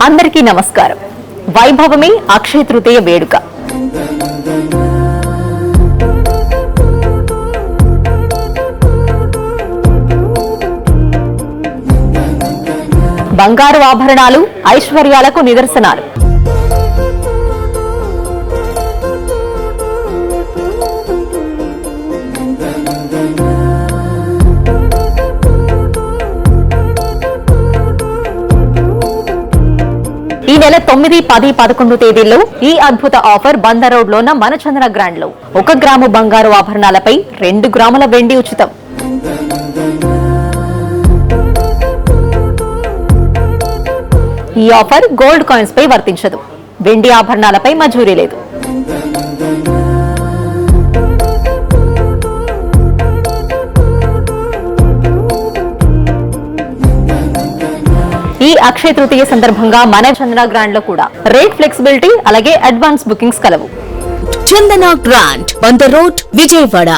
అందరికీ నమస్కారం. వైభవమే అక్షయ తృతీయ వేడుక. బంగారు ఆభరణాలు ఐశ్వర్యాలకు నిదర్శనాలు. ఈ నెల 9, 10, 11 తేదీల్లో ఈ అద్భుత ఆఫర్ బందర్ రోడ్ లో ఉన్న మన చంద్ర గ్రాండ్ లో 1 గ్రాము బంగారు ఆభరణాలపై 2 గ్రాముల వెండి ఉచితం. ఈ ఆఫర్ గోల్డ్ కాయిన్స్ పై వర్తించదు. వెండి ఆభరణాలపై మజూరీ లేదు. ఈ అక్షయ తృతీయ సందర్భంగా మన చందన గ్రాండ్ లో కూడా రేట్ ఫ్లెక్సిబిలిటీ అలాగే అడ్వాన్స్ బుకింగ్స్ కలవు. చందన గ్రాండ్ బందర్ రోడ్, విజయవాడ.